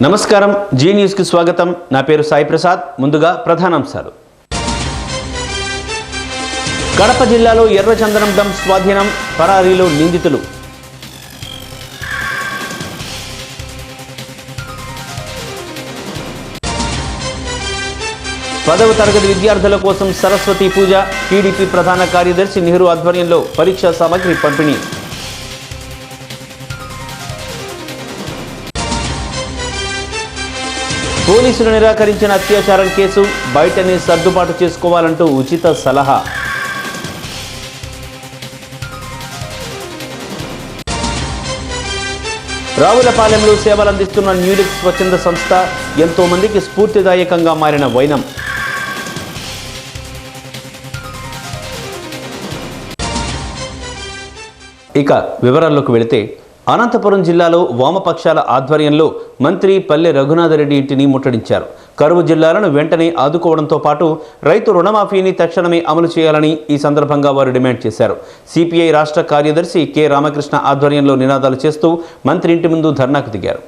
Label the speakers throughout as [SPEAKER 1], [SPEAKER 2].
[SPEAKER 1] నమస్కారం G news కి స్వాగతం నా పేరు సాయి ప్రసాద్ ముందుగా ప్రధానాంశాలు కడప జిల్లాలో ఎర్రచందనం డంప్ స్వాధీనం పరారీలో నిందితులు 10వ తరగతి విద్యార్థుల కోసం సరస్వతి పూజ టీడీపీ ప్రధాన కార్యదర్శి నెహ్రూ ఆధ్వర్యంలో పరీక్షా సామగ్రి పంపిణీ పోలీసులు నిరాకరించిన అత్యాచారం కేసు బయటనే సర్దుబాటు చేసుకోవాలంటూ ఉచిత సలహా రావులపాలెంలో సేవలందిస్తున్న న్యూలిక్స్ స్వచ్ఛంద సంస్థ ఎంతో మందికి స్ఫూర్తిదాయకంగా మారిన వైనం ఇక వివరాల్లోకి వెళితే అనంతపురం జిల్లాలో వామపక్షాల ఆధ్వర్యంలో మంత్రి పల్లె రఘునాథరెడ్డి ఇంటిని ముట్టడించారు. కరువు జిల్లాలను వెంటనే ఆదుకోవడంతో పాటు రైతు రుణమాఫీని తక్షణమే అమలు చేయాలని ఈ సందర్భంగా వారు డిమాండ్ చేశారు. సిపిఐ రాష్ట్ర కార్యదర్శి కె రామకృష్ణ ఆధ్వర్యంలో నినాదాలు చేస్తూ మంత్రి ఇంటి ముందు ధర్నాకు దిగారు.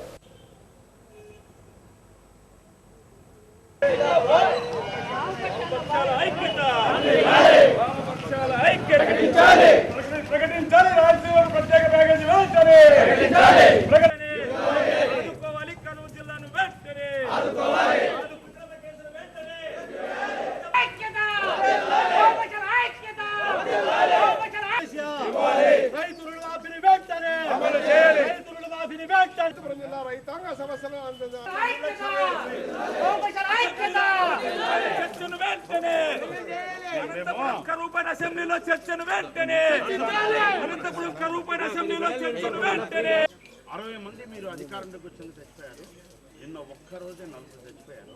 [SPEAKER 2] చర్చను వెంటనే 60 మంది మీరు అధికారంలోకి వచ్చింది చచ్చిపోయారు. నిన్న ఒక్కరోజే 40 చచ్చిపోయారు.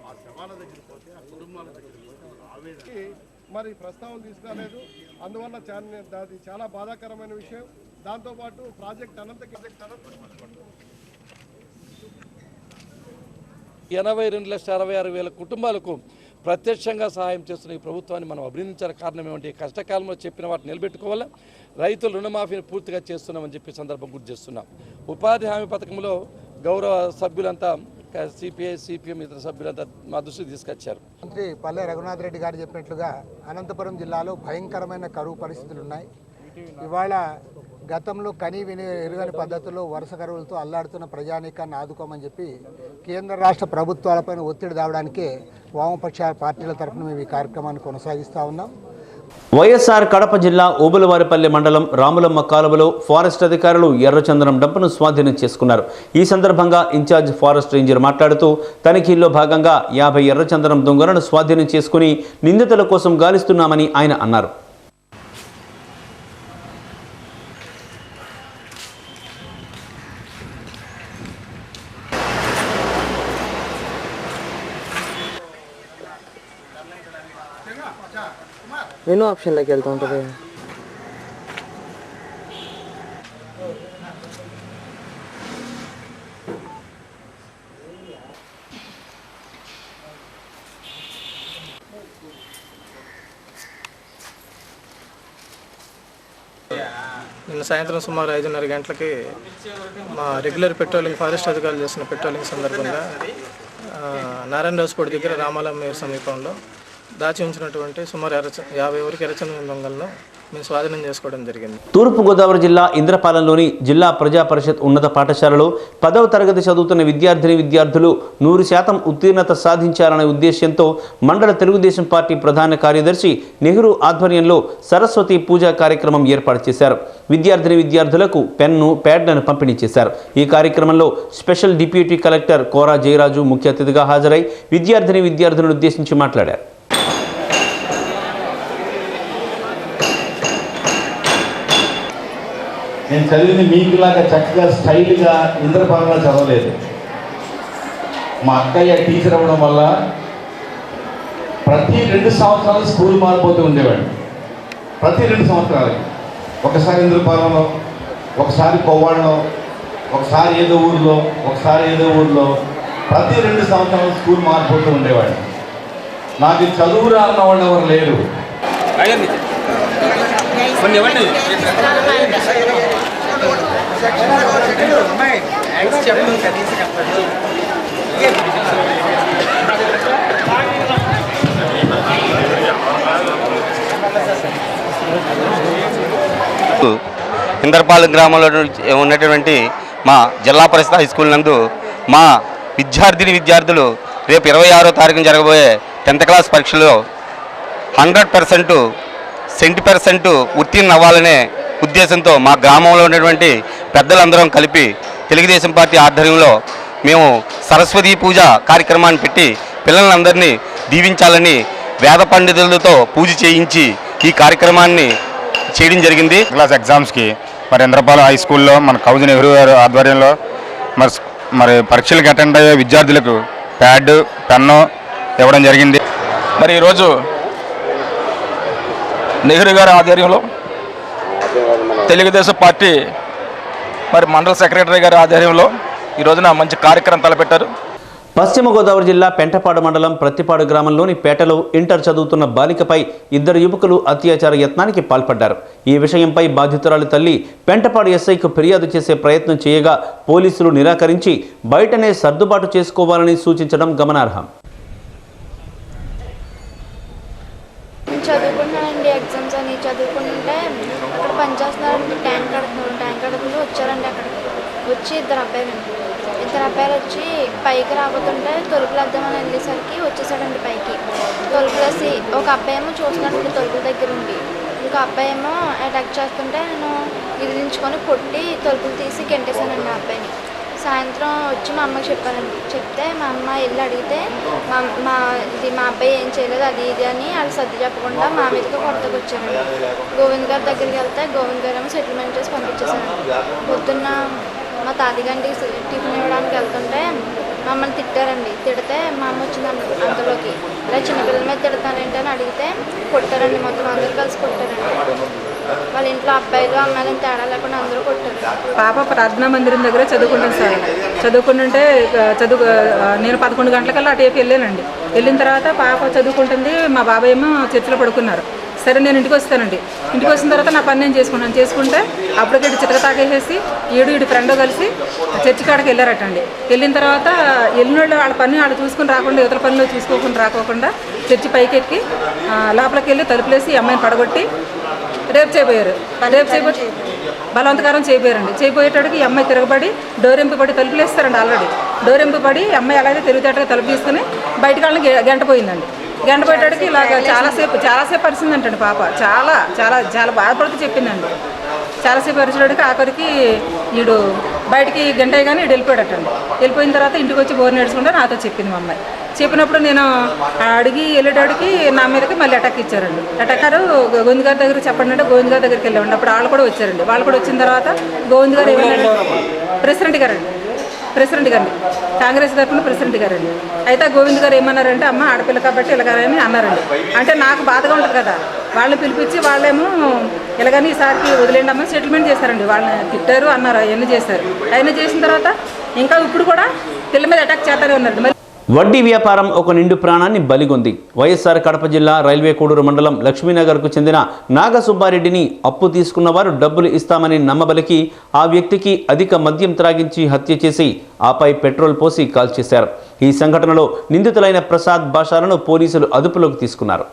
[SPEAKER 2] ఆ శవాల దగ్గర పోతే ఆ కుటుంబాల దగ్గర పోతే ఆవేదన
[SPEAKER 3] మరి ప్రస్తావన తీసుకోలేదు. అందువల్ల అది చాలా బాధాకరమైన విషయం. దాంతోపాటు ప్రాజెక్ట్ అనంత
[SPEAKER 4] 82,66,000 కుటుంబాలకు ప్రత్యక్షంగా సహాయం చేస్తున్న ఈ ప్రభుత్వాన్ని మనం అభినందించాల కారణం ఏమంటే కష్టకాలంలో చెప్పిన వాటిని నిలబెట్టుకోవాలా, రైతుల రుణమాఫీని పూర్తిగా చేస్తున్నామని చెప్పి సందర్భం గుర్తు చేస్తున్నాం. ఉపాధి హామీ పథకంలో గౌరవ సభ్యులంతా సిపిఐ సిపిఎం ఇతర సభ్యులంతా మా దృష్టికి తీసుకొచ్చారు.
[SPEAKER 5] మంత్రి పల్లె రఘునాథరెడ్డి గారు చెప్పినట్లుగా అనంతపురం జిల్లాలో భయంకరమైన కరువు పరిస్థితులు ఉన్నాయి. ఇవాళ గతంలో కని విని ఎరుగని పద్ధతుల్లో వరుస కరువులతో అల్లాడుతున్న ప్రజానీకాన్ని ఆదుకోమని చెప్పి కేంద్ర రాష్ట్ర ప్రభుత్వాలపైన ఒత్తిడి తేవడానికే వామపక్ష పార్టీల తరఫున మేము ఈ కార్యక్రమాన్ని కొనసాగిస్తూ ఉన్నాం.
[SPEAKER 1] వైఎస్ఆర్ కడప జిల్లా ఓబులవారిపల్లి మండలం రాములమ్మ కాలువలో ఫారెస్ట్ అధికారులు ఎర్రచందనం డంప్ను స్వాధీనం చేసుకున్నారు. ఈ సందర్భంగా ఇన్ఛార్జ్ ఫారెస్ట్ రేంజర్ మాట్లాడుతూ తనిఖీల్లో భాగంగా 50 ఎర్రచందనం దొంగలను స్వాధీనం చేసుకుని నిందితుల కోసం గాలిస్తున్నామని ఆయన అన్నారు.
[SPEAKER 6] మెనూ ఆప్షన్లోకి వెళ్తూ ఉంటుంది.
[SPEAKER 7] నిన్న సాయంత్రం సుమారు 5:30 గంటలకి మా రెగ్యులర్ పెట్రోలింగ్ ఫారెస్ట్ అధికారులు చేసిన పెట్రోలింగ్ సందర్భంగా నారాయణరాజుపూడి దగ్గర రామాలమ్మ సమీపంలో దాచి ఉంచినటువంటి సుమారు 50 వరకు ఎర్రచందనం దొంగలను మేము స్వాధీనం చేసుకోవడం జరిగింది.
[SPEAKER 1] తూర్పుగోదావరి జిల్లా ఇంద్రపాలెంలోని జిల్లా ప్రజా పరిషత్ ఉన్నత పాఠశాలలో 10వ తరగతి చదువుతున్న విద్యార్థులు 100% ఉత్తీర్ణత సాధించాలనే ఉద్దేశంతో మండల తెలుగుదేశం పార్టీ ప్రధాన కార్యదర్శి నెహ్రూ ఆధ్వర్యంలో సరస్వతి పూజా కార్యక్రమం ఏర్పాటు చేశారు. విద్యార్థులకు పెన్ను ప్యాడ్లను పంపిణీ చేశారు. ఈ కార్యక్రమంలో స్పెషల్ డిప్యూటీ కలెక్టర్ కోరా జయరాజు ముఖ్య అతిథిగా హాజరై విద్యార్థులను ఉద్దేశించి మాట్లాడారు.
[SPEAKER 2] నేను చదివింది మీకులాగా చక్కగా స్టైల్గా ఇంద్రపాలన చదవలేదు. మా అక్కయ్య టీచర్ అవ్వడం వల్ల ప్రతి 2 సంవత్సరాలు స్కూల్ మారిపోతూ ఉండేవాడు. ప్రతి 2 సంవత్సరాలకి ఒకసారి ఇంద్రపాలెంలో, ఒకసారి కొవ్వాళ్ళలో, ఒకసారి ఏదో ఊరిలో ప్రతి 2 సంవత్సరాలు స్కూల్ మారిపోతూ ఉండేవాడు. నాకు చదువురా అన్న వాళ్ళు ఎవరు లేరు.
[SPEAKER 6] చెప్పండి
[SPEAKER 8] ఇందర్పాలెం గ్రామంలో ఉన్నటువంటి మా జిల్లా పరిషత్ హై స్కూల్ నందు మా విద్యార్థులు రేపు 26వ తారీఖున జరగబోయే 10th క్లాస్ పరీక్షలో 100% 70% ఉత్తీర్ణ అవ్వాలనే ఉద్దేశంతో మా గ్రామంలో ఉన్నటువంటి పెద్దలందరం కలిపి తెలుగుదేశం పార్టీ ఆధ్వర్యంలో మేము సరస్వతీ పూజ కార్యక్రమాన్ని పెట్టి పిల్లలందరినీ దీవించాలని వేద పండితులతో పూజ చేయించి ఈ కార్యక్రమాన్ని చేయడం జరిగింది.
[SPEAKER 9] క్లాస్ ఎగ్జామ్స్కి మరి ఇంద్రపాలెం హై స్కూల్లో మన కౌజు నెహ్రూ గారు ఆధ్వర్యంలో మరి పరీక్షలకు అటెండ్ అయ్యే విద్యార్థులకు ప్యాడ్ పెన్ను ఇవ్వడం జరిగింది.
[SPEAKER 10] మరి ఈరోజు నెహ్రూ గారి ఆధ్వర్యంలో తెలుగుదేశం పార్టీ మరి మండల సెక్రటరీ గారి ఆధ్వర్యంలో ఈ రోజున మంచి కార్యక్రమం తలపెట్టారు.
[SPEAKER 1] పశ్చిమ గోదావరి జిల్లా పెంటపాడు మండలం ప్రత్తిపాడు గ్రామంలోని పేటలో ఇంటర్ చదువుతున్న బాలికపై 2 యువకులు అత్యాచార యత్నానికి పాల్పడ్డారు. ఈ విషయంపై బాధితురాలి తల్లి పెంటపాడు ఎస్ఐకు ఫిర్యాదు చేసే ప్రయత్నం చేయగా పోలీసులు నిరాకరించి బయటనే సర్దుబాటు చేసుకోవాలని సూచించడం గమనార్హం.
[SPEAKER 11] చదువుకున్నానండి, ఎగ్జామ్స్ అని చదువుకుంటే అక్కడ పనిచేస్తున్నారండి, ట్యాంక్ కడుపులు వచ్చారండి. అక్కడికి వచ్చి ఇద్దరు అబ్బాయిలు వచ్చి పైకి రాబోతుంటే తలుపులు వద్దామని వెళ్ళేసరికి వచ్చేసాడండి పైకి. తలుపులు వేసి ఒక అబ్బాయి ఏమో చూస్తున్నాడండి తలుపుల దగ్గర ఉండి, ఇంకో అబ్బాయి ఏమో అటాక్ చేస్తుంటే నేను ఇదిలించుకొని కొట్టి తలుపులు తీసి గెంటేశానండి ఆ అబ్బాయిని. సాయంత్రం వచ్చి మా అమ్మకి చెప్పానండి. చెప్తే మా అమ్మ వెళ్ళి అడిగితే మా అబ్బాయి ఏం చేయలేదు అది ఇది అని వాళ్ళు సర్ది చెప్పకుండా మా మీదకి కొడతకు వచ్చారండి. గోవింద్ గారి దగ్గరికి వెళ్తే గోవింద్ గారు ఏమో సెటిల్మెంట్ చేసి పంపించేశానండి. పొద్దున్న మా తాతగారికి టిఫిన్ ఇవ్వడానికి వెళ్తుంటే మమ్మల్ని తిట్టారండి. తిడితే మా అమ్మ వచ్చింది అంతలోకి, ఇలా చిన్నపిల్లల మీద తిడతానంటే అని అడిగితే కొట్టారండి. మొత్తం అందరూ కలిసి కొట్టారండి. వాళ్ళ ఇంట్లో అబ్బాయిలు అమ్మాయిలు తేడా లేకుండా అందరూ కొట్టారు.
[SPEAKER 12] పాప ప్రార్థనా మందిరం దగ్గర చదువుకుంటాను సార్. చదువుకుంటుంటే నేను 11 గంటలకల్లా అటు వైపు వెళ్ళానండి. వెళ్ళిన తర్వాత పాప చదువుకుంటుంది, మా బాబాయ్ ఏమో చర్చిలో పడుకున్నారు. సరే నేను ఇంటికి వస్తానండి. ఇంటికి వచ్చిన తర్వాత నా పని నేను చేసుకుంటే అప్పటికి చితక తాగేసేసి ఈడు ఫ్రెండ్ కలిసి చర్చి కాడికి వెళ్ళారటండి. వెళ్ళిన తర్వాత వెళ్ళినోళ్ళు వాళ్ళ పని వాళ్ళు చూసుకుని రాకుండా ఇతర పనిలో రాకోకుండా చర్చి పైకెక్కి లోపలికి వెళ్ళి తలుపులేసి అమ్మాయిని పడగొట్టి రేపు చేయబోయారు. బలవంతకారం చేయబోయారండి. చేయబోయేటడికి ఈ అమ్మాయి తిరగబడి డోరెంపుపడి తలుపులేస్తారండి. ఆల్రెడీ డోరెంపుపడి అమ్మాయి అలాగే తెలివితేటగా తలుపు తీసుకుని బయటకు వాళ్ళని గంట పోయిందండి. గంట పోయేటడికి ఇలాగ చాలాసేపు పరిచిందంటండి పాప. చాలా చాలా చాలా బాధపడుతూ చెప్పిందండి. చాలాసేపు పరిచేటడికి ఆఖరికి వీడు బయటికి గంట కానీ వీడు వెళ్ళిపోయాడటండి. వెళ్ళిపోయిన తర్వాత ఇంటికి వచ్చి బోర్ నేర్చుకుంటే నాతో చెప్పింది మా అమ్మాయి. చెప్పినప్పుడు నేను అడిగి వెళ్ళేటడికి నా మీదకి మళ్ళీ అటాక్ ఇచ్చారండి. అటాకారు గోవింద్ గారి దగ్గర చెప్పండి అంటే గోవింద్ గారి దగ్గరికి వెళ్ళామండి. అప్పుడు వాళ్ళు కూడా వచ్చారండి. వాళ్ళు కూడా వచ్చిన తర్వాత గోవింద్ గారు ఏమన్నారంటే ప్రెసిడెంట్ గారండి, కాంగ్రెస్ తరఫున ప్రెసిడెంట్ గారండి. అయితే గోవింద్ గారు ఏమన్నారంటే అమ్మ ఆడపిల్ల కాబట్టి ఇలాగని అన్నారండి. అంటే నాకు బాధగా ఉంటుంది కదా, వాళ్ళని పిలిపించి వాళ్ళేమో ఇలాగని ఈసారికి వదిలేండి అమ్మ సెటిల్మెంట్ చేశారండి. వాళ్ళని తిట్టారు అన్నారు, అవన్నీ చేశారు. అవన్నీ చేసిన తర్వాత ఇంకా ఇప్పుడు కూడా పిల్ల మీద అటాక్ చేస్తారే ఉన్నారండి.
[SPEAKER 1] వడ్డీ వ్యాపారం ఒక నిండు ప్రాణాన్ని బలిగొంది. వైఎస్ఆర్ కడప జిల్లా రైల్వే కోడూరు మండలం లక్ష్మీనగర్కు చెందిన నాగసుబ్బారెడ్డిని అప్పు తీసుకున్న వారు డబ్బులు ఇస్తామని నమ్మబలికి ఆ వ్యక్తికి అధిక మద్యం త్రాగించి హత్య చేసి ఆపై పెట్రోల్ పోసి కాల్చేశారు. ఈ సంఘటనలో నిందితులైన ప్రసాద్ బాషాలను పోలీసులు అదుపులోకి తీసుకున్నారు.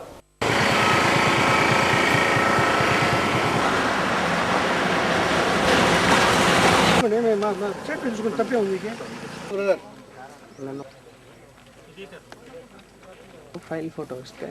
[SPEAKER 6] ఫైల్ ఫోటో వస్తే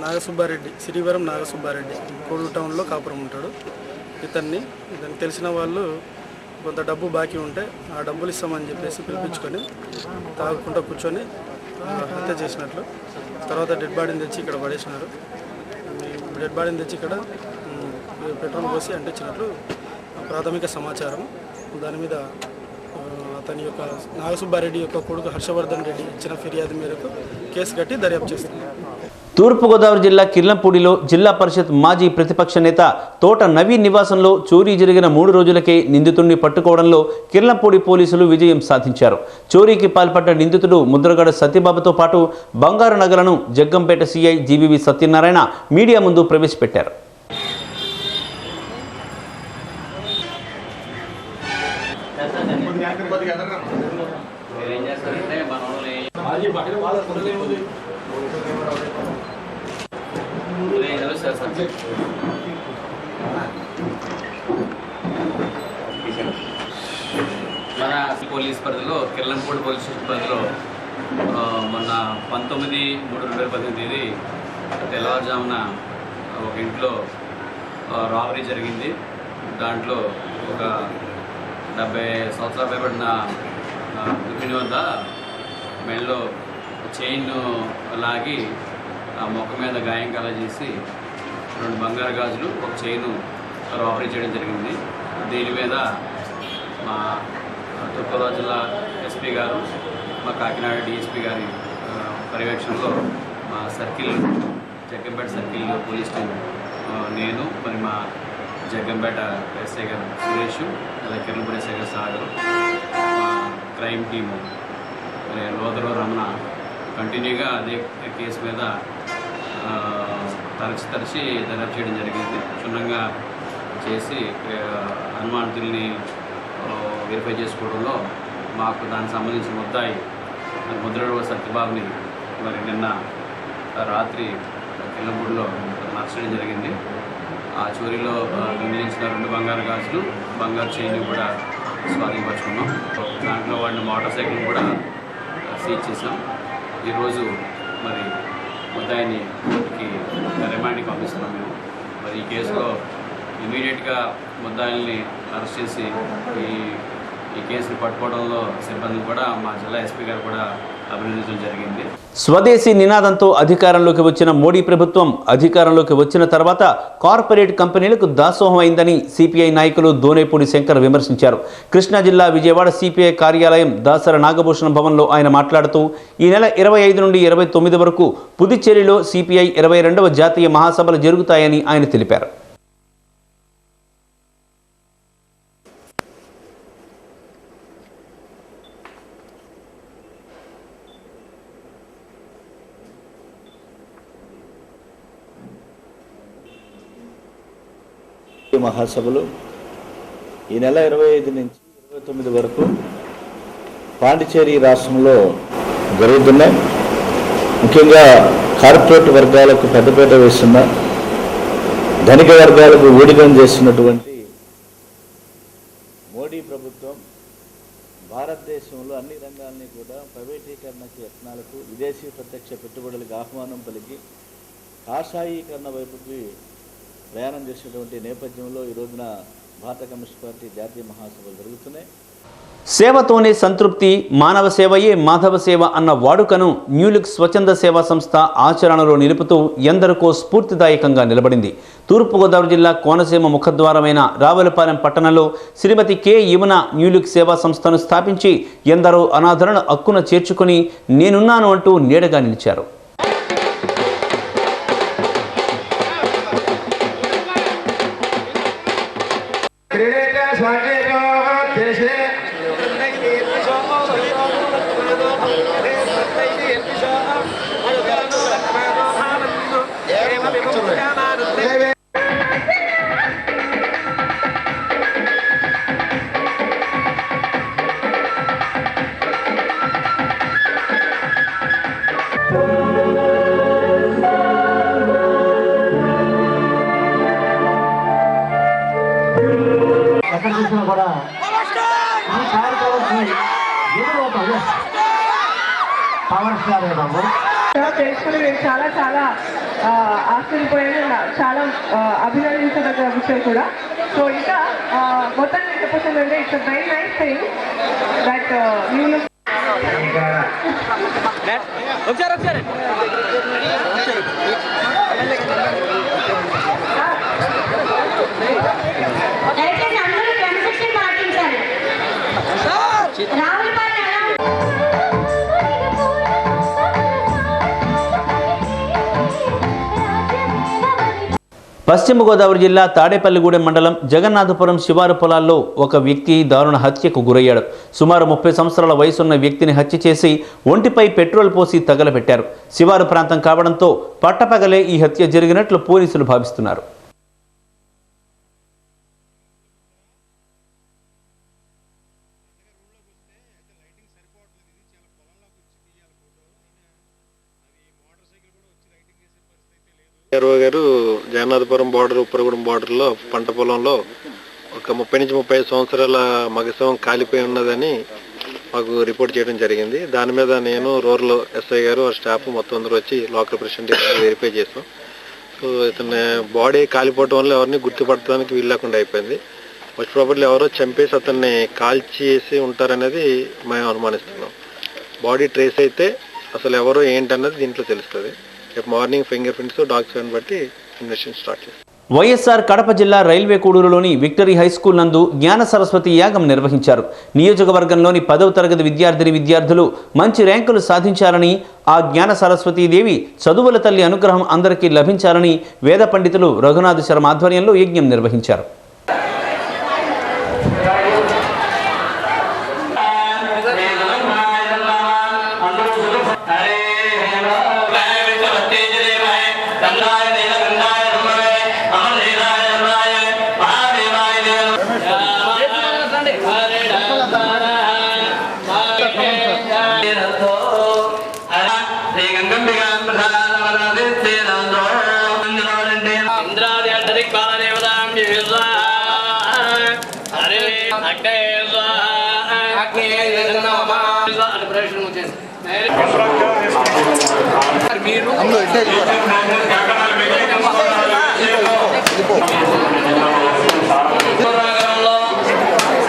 [SPEAKER 7] నాగసుబ్బారెడ్డి, శ్రీవరం నాగసుబ్బారెడ్డి కోడూరు టౌన్లో కాపురం ఉంటాడు. ఇతనికి తెలిసిన వాళ్ళు కొంత డబ్బు బాకీ ఉంటే ఆ డబ్బులు ఇస్తామని చెప్పేసి పిలిపించుకొని తాగుకుంటూ కూర్చొని హత్య చేసినట్లు. తర్వాత డెడ్ బాడీని తెచ్చి ఇక్కడ పడేసినారు. డెడ్ బాడీని తెచ్చి ఇక్కడ పెట్రోల్ పోసి అంటించినట్లు ప్రాథమిక సమాచారం. దాని మీద అతని యొక్క నాగసుబ్బారెడ్డి యొక్క కొడుకు హర్షవర్ధన్ రెడ్డి ఇచ్చిన ఫిర్యాదు మేరకు కేసు కట్టి దర్యాప్తు చేస్తున్నారు.
[SPEAKER 1] తూర్పుగోదావరి జిల్లా కిర్లంపూడిలో జిల్లా పరిషత్ మాజీ ప్రతిపక్ష నేత తోట నవీన్ నివాసంలో చోరీ జరిగిన 3 రోజులకే నిందితుడిని పట్టుకోవడంలో కిర్లంపూడి పోలీసులు విజయం సాధించారు. చోరీకి పాల్పడ్డ నిందితుడు ముద్రగడ సత్యబాబుతో పాటు బంగారు నగలను Jaggampeta CI GVV Satyanarayana media ముందు ప్రవేశపెట్టారు.
[SPEAKER 13] మన పోలీస్ పరిధిలో కిర్లంపూడి పోలీస్ స్టేషన్ పరిధిలో మొన్న 19/3/2018 తెల్లవారుజామున ఒక ఇంట్లో రాబరీ జరిగింది. దాంట్లో ఒక 70 సంవత్సరాలు పైబడిన గృహిణి వద్ద మెడలో చైన్ లాగి మొక్క మీద గాయం కలగజేసి 2 బంగారు గాజులు, ఒక చైను రాబరీ చేయడం జరిగింది. దీని మీద మా తూర్పుగోదావరి జిల్లా ఎస్పీ గారు, మా కాకినాడ డిఎస్పీ గారి పర్యవేక్షణలో మా circle Jaggampeta circle police team, నేను మరి మా జగ్గంపేట ఎస్ఐ గారు సురేష్, అలాగే కిర్లంపూడి ఎస్ఐ గారు సాగర్, మా క్రైమ్ టీము మరి లోదరో రమణ కంటిన్యూగా అదే కేసు మీద తరచి దర్యాప్తు చేయడం జరిగింది. క్షుణ్ణంగా చేసి అనుమానితుల్ని వెరిఫై చేసుకోవడంలో మాకు దానికి సంబంధించిన ముద్దాయి ముద్రగడ సత్యబాబుని మరి నిన్న రాత్రి కిర్లంపూడిలో అరెస్ట్ చేయడం జరిగింది. ఆ చోరీలో దొంగిలించిన 2 బంగారు గాజులు, బంగారు చైన్ కూడా స్వాధీనపరుచుకున్నాం. దాంట్లో వాడిన మోటార్ సైకిల్ కూడా సీజ్ చేసాం. ఈరోజు మరి ముద్దాయిని కోర్టుకి రిమాండ్కి పంపిస్తున్నాం. మేము మరి ఈ కేసులో ఇమీడియట్గా ముద్దాయిల్ని అరెస్ట్ చేసి ఈ కేసుని పట్టుకోవడంలో సిబ్బంది కూడా మా జిల్లా ఎస్పీ గారు కూడా అభినందించడం జరిగింది.
[SPEAKER 1] స్వదేశీ నినాదంతో అధికారంలోకి వచ్చిన మోడీ ప్రభుత్వం అధికారంలోకి వచ్చిన తర్వాత కార్పొరేట్ కంపెనీలకు దాసోహం అయిందని సిపిఐ నాయకులు దోనేపూడి శంకర్ విమర్శించారు. కృష్ణా జిల్లా విజయవాడ సిపిఐ కార్యాలయం దాసర నాగభూషణ భవన్లో ఆయన మాట్లాడుతూ ఈ నెల 25 నుండి 29 వరకు పుదుచ్చేరిలో సిపిఐ 22వ జాతీయ మహాసభలు జరుగుతాయని ఆయన తెలిపారు.
[SPEAKER 14] మహాసభలు ఈ నెల 25 నుంచి 29 వరకు పాండిచేరి రాష్ట్రంలో జరుగుతున్నాయి. ముఖ్యంగా కార్పొరేట్ వర్గాలకు పెద్దపీట వేస్తున్న, ధనిక వర్గాలకు ఊడిగం చేస్తున్నటువంటి మోడీ ప్రభుత్వం భారతదేశంలో అన్ని రంగాల్ని కూడా ప్రైవేటీకరణకి యత్నాలకు, విదేశీ ప్రత్యక్ష పెట్టుబడులకు ఆహ్వానం పలికి కాషాయీకరణ వైపుకి ప్రయాణం చేసేటువంటి నేపథ్యంలో ఈ రోజున భారత కమ్యూనిస్ట్ పార్టీ జాతీయ మహాసభలు జరుగుతున్నాయి.
[SPEAKER 1] సేవతోనే సంతృప్తి, మానవ సేవయే మాధవ సేవ అన్న వాడుకను న్యూలుక్ స్వచ్ఛంద సేవా సంస్థ ఆచరణలో నిలుపుతూ ఎందరికో స్ఫూర్తిదాయకంగా నిలబడింది. తూర్పుగోదావరి జిల్లా కోనసీమ ముఖద్వారమైన రావులపాలెం పట్టణంలో శ్రీమతి కె యమున న్యూలుక్ సేవా సంస్థను స్థాపించి ఎందరో అనాథలను అక్కున చేర్చుకుని నేనున్నాను అంటూ నీడగా నిలిచారు.
[SPEAKER 15] తెలుసుకుని నేను చాలా చాలా ఆశ్చర్యపోయాను, చాలా అభినందించదగ్గ విషయం కూడా. సో ఇంకా మొత్తం నేను చెప్పొచ్చిందంటే it's a very nice thing that you look. దయచేసి అందరూ
[SPEAKER 1] పశ్చిమ గోదావరి జిల్లా తాడేపల్లిగూడెం మండలం జగన్నాథపురం శివారు పొలాల్లో ఒక వ్యక్తి దారుణ హత్యకు గురయ్యాడు. సుమారు 30 సంవత్సరాల వయసున్న వ్యక్తిని హత్య చేసి ఒంటిపై పెట్రోల్ పోసి తగలబెట్టారు. శివారు ప్రాంతం కావడంతో పట్టపగలే ఈ హత్య జరిగినట్లు పోలీసులు భావిస్తున్నారు.
[SPEAKER 16] గారు జగన్నాథపురం బార్డర్ ఉప్పరగూడెం బార్డర్లో పంట పొలంలో ఒక 30 నుంచి 35 సంవత్సరాల మగశవం కాలిపోయి ఉన్నదని మాకు రిపోర్ట్ చేయడం జరిగింది. దాని మీద నేను రూరల్ ఎస్ఐ గారు స్టాఫ్ మొత్తం అందరూ వచ్చి లోకల్ ప్రెసిడెంట్ వెరిఫై చేసాం. సో ఇతని బాడీ కాలిపోవడం వల్ల ఎవరిని గుర్తుపట్టడానికి వీల్లేకుండా అయిపోయింది. మోస్ట్ ప్రాబబ్లీ ఎవరో చంపేసి అతన్ని కాల్చేసి ఉంటారనేది మేము అనుమానిస్తున్నాం. బాడీ ట్రేస్ అయితే అసలు ఎవరో ఏంటన్నది దీంట్లో తెలుస్తుంది. రేపు మార్నింగ్ ఫింగర్ ప్రింట్స్ డాగ్స్ బట్టి ఇన్వెస్టిగేషన్ స్టార్ట్ చేస్తాం.
[SPEAKER 1] వైఎస్ఆర్ కడప జిల్లా రైల్వే కూడూరులోని విక్టరీ హై స్కూల్ నందు జ్ఞాన సరస్వతి యాగం నిర్వహించారు. నియోజకవర్గంలోని 10వ తరగతి విద్యార్థులు మంచి ర్యాంకులు సాధించారని, ఆ జ్ఞాన సరస్వతీదేవి చదువుల తల్లి అనుగ్రహం అందరికీ లభించాలని వేద పండితులు రఘునాథ్ శర్మ ఆధ్వర్యంలో యజ్ఞం నిర్వహించారు.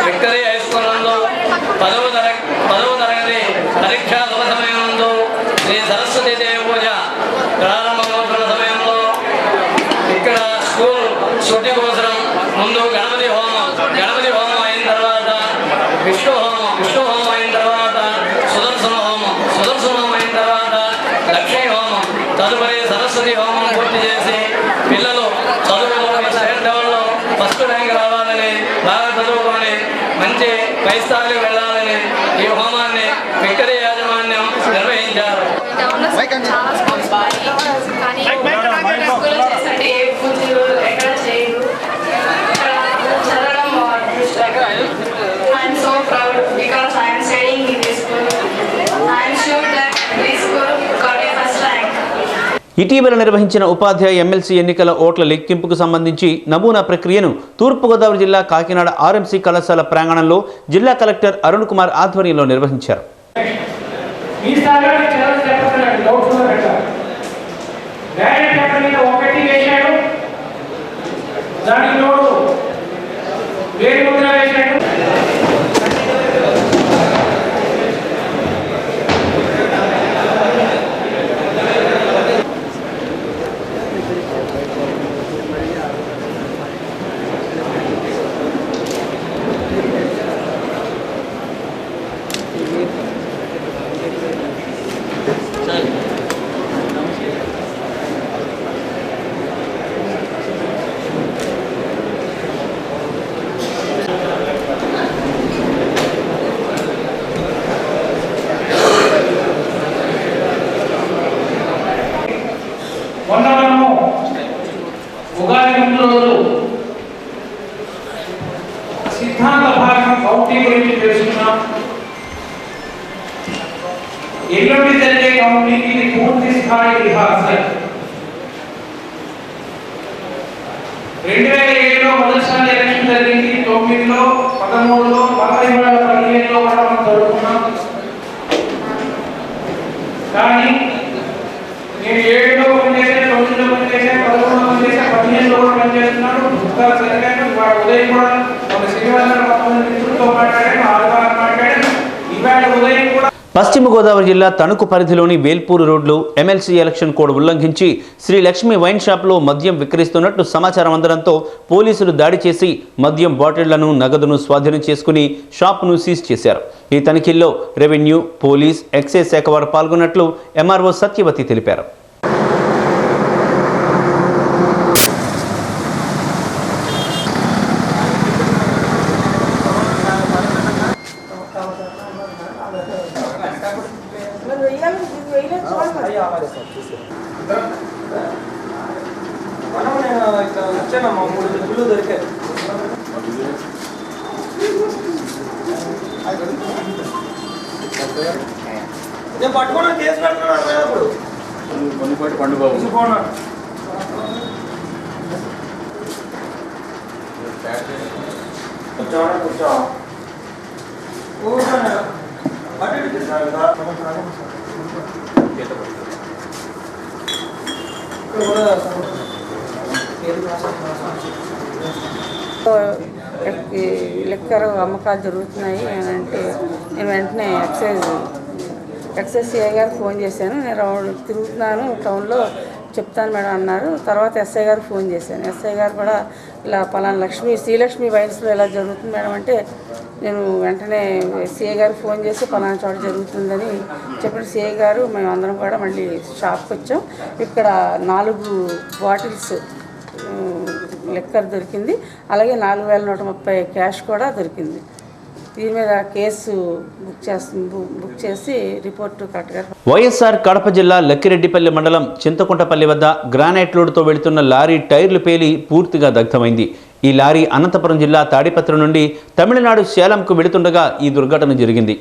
[SPEAKER 17] విక్టరీ హై స్కూల్ నందు 10వ తరగతి పరీక్షా సమయంలో శ్రీ సరస్వతి దేవి పూజ ప్రారంభమవుతున్న సమయంలో ఇక్కడ స్కూల్ శుద్ధి కోసం ముందు గణపతి హోమం అయిన తర్వాత విష్ణు హోమం అయిన తర్వాత సుదర్శన హోమం అయిన తర్వాత లక్ష్మీ హోమం, తదుపరి సరస్వతి హోమం పూర్తి చేసి పిల్లలు చదువులో స్టేట్ లెవెల్లో ఫస్ట్ ర్యాంక్ రావాలని, బాగా చదువుకొని మంచి పై స్థాయికి వెళ్ళాలని ఈ హోమాన్ని విక్టరీ యాజమాన్యం నిర్వహించారు.
[SPEAKER 1] ఇటీవల నిర్వహించిన ఉపాధ్యాయ ఎమ్మెల్సీ ఎన్నికల ఓట్ల లెక్కింపుకు సంబంధించి నమూనా ప్రక్రియను తూర్పుగోదావరి జిల్లా కాకినాడ ఆర్ఎంసీ కళాశాల ప్రాంగణంలో జిల్లా కలెక్టర్ అరుణ్ కుమార్ ఆధ్వర్యంలో నిర్వహించారు.
[SPEAKER 18] సిద్ధాంత భాగం కౌంటింగ్ గురించి తెలుసుకున్నాం. ఎల్లుండి జరిగే కౌంటింగ్ ఇది పూర్తి స్థాయి రిహార్సల్. 2007లో మొదటిసారి ఎలక్షన్ జరిగింది, 9లో 13లో 15లో మనం జరుపుకున్నాం. కానీ నేను 7లో పనిచేసాను, 9లో పనిచేసాను, 11లో పనిచేసాను, 15లో కూడా పనిచేస్తున్నాను. పుస్తకాలు చదివాను. ఇవాళ ఉదయం కూడా ఒక శ్రీనివాసరావు కొంతమంది మిత్రులతో మాట్లాడాను, ఆదివారం మాట్లాడాను. ఇవాళ ఉదయం కూడా
[SPEAKER 1] పశ్చిమ గోదావరి జిల్లా తణుకు పరిధిలోని వేల్పూరు రోడ్లో ఎమ్మెల్సీ ఎలక్షన్ కోడ్ ఉల్లంఘించి శ్రీ లక్ష్మి వైన్ షాప్లో మద్యం విక్రయిస్తున్నట్లు సమాచారం అందడంతో పోలీసులు దాడి చేసి మద్యం బాటిళ్లను, నగదును స్వాధీనం చేసుకుని షాప్ను సీజ్ చేశారు. ఈ తనిఖీల్లో రెవెన్యూ, పోలీస్, ఎక్సైజ్ శాఖ వారు పాల్గొన్నట్లు ఎంఆర్ఓ సత్యవతి తెలిపారు.
[SPEAKER 19] నేను పట్టుకున్నా కేసు పెట్టుకున్నాను కొన్నిపాటి పండు బాబు కూర్చోవడం కూర్చో
[SPEAKER 6] లెక్కర్ అమ్మకాలు జరుగుతున్నాయి అని అంటే నేను వెంటనే ఎక్సైజ్ సిఐ గారు ఫోన్ చేశాను. నేను తిరుగుతున్నాను టౌన్లో, చెప్తాను మేడం అన్నారు. తర్వాత ఎస్ఐ గారు ఫోన్ చేశాను. ఎస్ఐ గారు కూడా ఇలా పలానా శ్రీలక్ష్మి వైన్స్లో ఇలా జరుగుతుంది మేడం అంటే నేను వెంటనే సిఐ గారు ఫోన్ చేసి పలానా చోట జరుగుతుందని చెప్పిన సిఐ గారు మేమందరం కూడా మళ్ళీ షాప్కి వచ్చాం. ఇక్కడ 4 బాటిల్స్ లెక్కర్ దొరికింది, అలాగే 4130 క్యాష్ కూడా దొరికింది. దీని మీద కేసు బుక్ చేసి రిపోర్టు కరెక్ట్గా.
[SPEAKER 1] వైఎస్ఆర్ కడప జిల్లా లక్కిరెడ్డిపల్లి మండలం చింతకుంటపల్లి వద్ద గ్రానైట్ లోడ్తో వెళుతున్న లారీ టైర్లు పేలి పూర్తిగా దగ్ధమైంది. ఈ లారీ అనంతపురం జిల్లా తాడిపత్రి నుండి తమిళనాడు సేలంకు వెళుతుండగా ఈ దుర్ఘటన జరిగింది.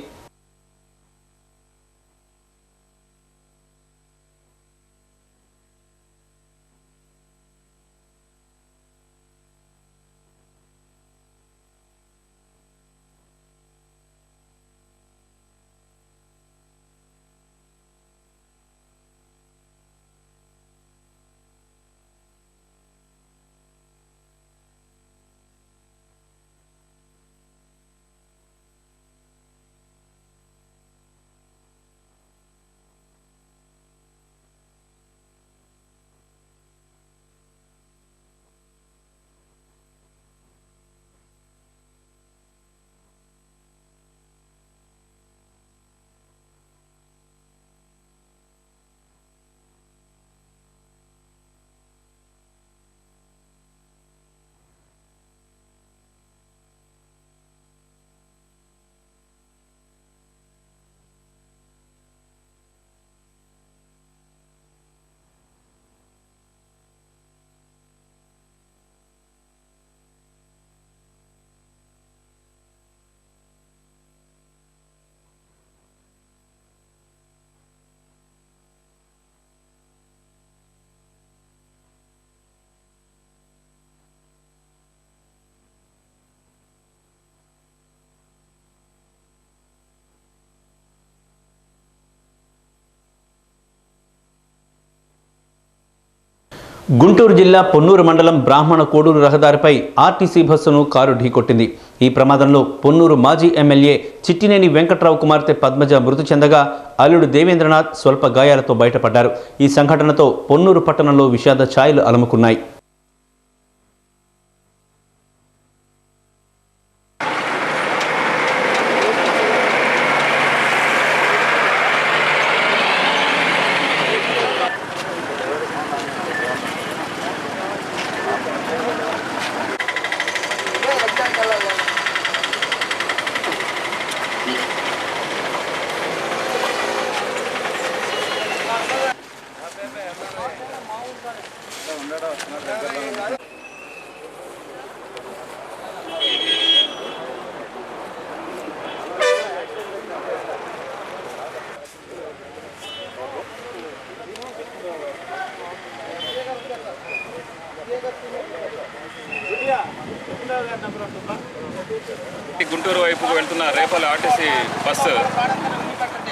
[SPEAKER 1] గుంటూరు జిల్లా పొన్నూరు మండలం బ్రాహ్మణ కోడూరు రహదారిపై ఆర్టీసీ బస్సును కారు ఢీకొట్టింది. ఈ ప్రమాదంలో పొన్నూరు మాజీ ఎమ్మెల్యే చిట్టినేని వెంకట్రావు కుమార్తె పద్మజ మృతి చెందగా అల్లుడు దేవేంద్రనాథ్ స్వల్ప గాయాలతో బయటపడ్డారు. ఈ సంఘటనతో పొన్నూరు పట్టణంలో విషాద ఛాయలు అలముకున్నాయి.
[SPEAKER 20] గుంటూరు వైపుకు వెళ్తున్న రేపల ఆర్టీసీ బస్సు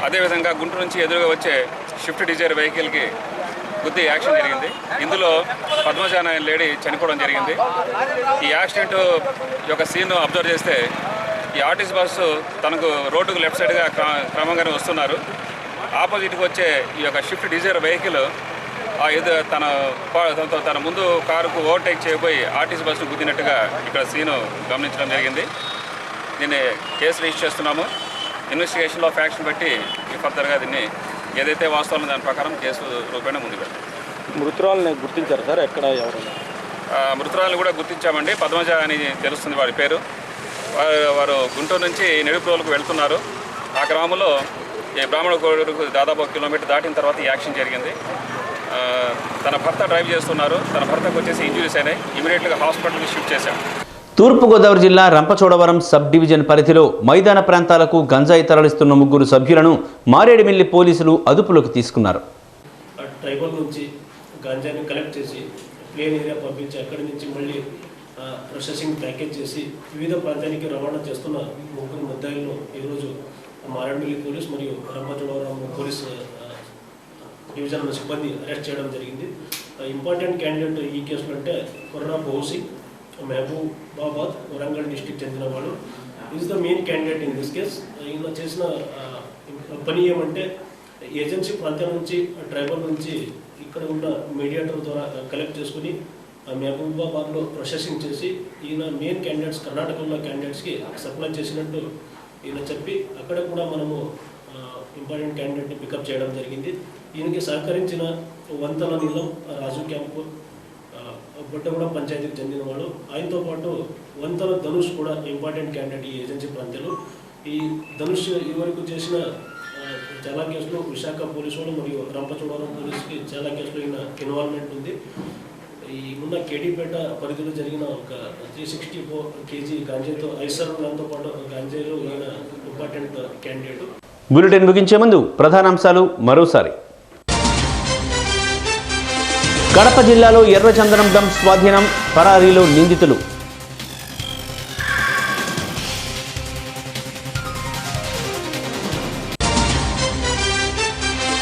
[SPEAKER 20] అదేవిధంగా గుంటూరు నుంచి ఎదురుగా వచ్చే షిఫ్ట్ డిజైర్ వెహికల్కి గుద్ది యాక్సిడెంట్ జరిగింది. ఇందులో పద్మజ అనే లేడీ చనిపోవడం జరిగింది. ఈ యాక్సిడెంట్ యొక్క సీన్ అబ్జర్వ్ చేస్తే ఈ ఆర్టీసీ బస్సు తనకు రోడ్డుకు లెఫ్ట్ సైడ్గా క్రమంగానే వస్తున్నారు. ఆపోజిట్కి వచ్చే ఈ యొక్క షిఫ్ట్ డిజైర్ వెహికల్ తన ముందు కారుకు ఓవర్టేక్ చేయబోయి ఆర్టీసీ బస్సును గుద్దినట్టుగా ఇక్కడ సీను గమనించడం జరిగింది. దీన్ని కేసు రిజిస్టర్ చేస్తున్నాము. ఇన్వెస్టిగేషన్లో ఫ్యాక్షన్ బట్టి ఫర్దర్గా దీన్ని ఏదైతే వాస్తవం దాని ప్రకారం కేసు రూపేణ ముందుకు వెళ్తాం.
[SPEAKER 10] మృతురాలని గుర్తించారు సార్? ఎక్కడ ఎవరు?
[SPEAKER 20] మృతురాలను కూడా గుర్తించామండి. పద్మజ అని తెలుస్తుంది వారి పేరు. వారు గుంటూరు నుంచి నెడుపురోలుకు వెళ్తున్నారు. ఆ గ్రామంలో ఈ బ్రాహ్మణ కోడూరుకు దాదాపు 1 కిలోమీటర్ దాటిన తర్వాత ఈ యాక్షన్ జరిగింది. తన భర్త డ్రైవ్ చేస్తున్నారు. తన భర్తకు వచ్చేసి ఇంజురీస్ అయినాయి. ఇమీడియట్గా హాస్పిటల్కి షిఫ్ట్ చేశాం.
[SPEAKER 1] తూర్పుగోదావరి జిల్లా రంపచోడవరం సబ్ డివిజన్ పరిధిలో మైదాన ప్రాంతాలకు గంజాయి తరలిస్తున్న 3 సభ్యులను మారేడుమిల్లి పోలీసులు అదుపులోకి తీసుకున్నారు.
[SPEAKER 21] ట్రైబల్ నుంచి గంజాయిని కలెక్ట్ చేసి ప్లేన్ ఏరియా పంపించి అక్కడి నుంచి మళ్ళీ ప్రాసెసింగ్ ప్యాకేజ్ చేసి వివిధ ప్రాంతానికి రవాణా చేస్తున్న 3 ముద్దాయిలను ఈరోజు మారేడుమిల్లి పోలీస్ మరియు రంపచోడవరం పోలీస్ డివిజన్ సిబ్బంది అరెస్ట్ చేయడం జరిగింది. ఇంపార్టెంట్ క్యాండిడేట్ ఈ కేసులో అంటే కొర్రా బౌసి, మహబూబాబాద్, వరంగల్ డిస్టిక్ చెందిన వాడు. Is the main candidate in this case. ఈయన చేసిన పని ఏమంటే ఏజెన్సీ ప్రాంతం నుంచి ట్రైబల్ నుంచి ఇక్కడ ఉన్న మీడియేటర్ ద్వారా కలెక్ట్ చేసుకుని మహబూబాబాద్లో ప్రాసెసింగ్ చేసి ఈయన మెయిన్ క్యాండిడేట్స్ కర్ణాటకలో క్యాండిడేట్స్కి సప్లై చేసినట్టు ఈయన చెప్పి అక్కడ కూడా మనము ఇంపార్టెంట్ క్యాండిడేట్ని పికప్ చేయడం జరిగింది. ఈయనకి సహకరించిన వంతల నీలం రాజు క్యాంపు బొట్టగూడ పంచాయతీకి చెందిన వాడు. ఆయనతో పాటు వంతల ధనుష్ కూడా ఇంపార్టెంట్ క్యాండిడేట్ ఈ ఏజెన్సీ ప్రాంతాలు. ఈ ధనుష్ ఇదివరకు చేసిన చాలా కేసులు విశాఖ పోలీసు వాళ్ళు మరియు రంపచోడవరం పోలీసుకి చాలా కేసులు ఈయన ఇన్వాల్వ్మెంట్ ఉంది. ఈ ఉన్న కేడీపేట పరిధిలో జరిగిన ఒక 364 kg గాంజాయితో ఐసర్లతో పాటు గాంజాయిలో ఈయన ఇంపార్టెంట్ క్యాండిడేట్.
[SPEAKER 1] బులెటిన్ ముగించే ముందు ప్రధానాంశాలు మరోసారి. కడప జిల్లాలో ఎర్రచందనం డంప్ స్వాధీనం, పరారీలో నిందితులు.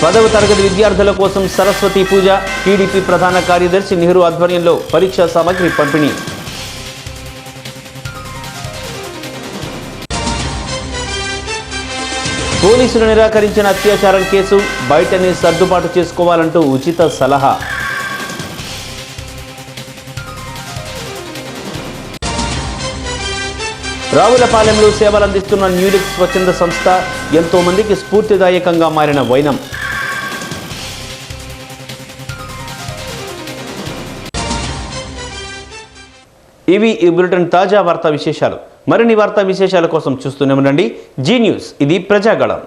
[SPEAKER 1] పదవ తరగతి విద్యార్థుల కోసం సరస్వతి పూజ, టీడీపీ ప్రధాన కార్యదర్శి నెహ్రూ ఆధ్వర్యంలో పరీక్షా సామగ్రి పంపిణీ. పోలీసులు నిరాకరించిన అత్యాచారం కేసు, బయటనే సర్దుబాటు చేసుకోవాలంటూ ఉచిత సలహా. రావులపాలెంలో సేవలందిస్తున్న న్యూలిక్స్ స్వచ్ఛంద సంస్థ ఎంతో మందికి స్ఫూర్తిదాయకంగా మారిన వైనం. ఇవి ఈ బులెటిన్ తాజా వార్తా విశేషాలు. మరిన్ని వార్తా విశేషాల కోసం చూస్తూనే ఉండండి జీ న్యూస్. ఇది ప్రజాగళం.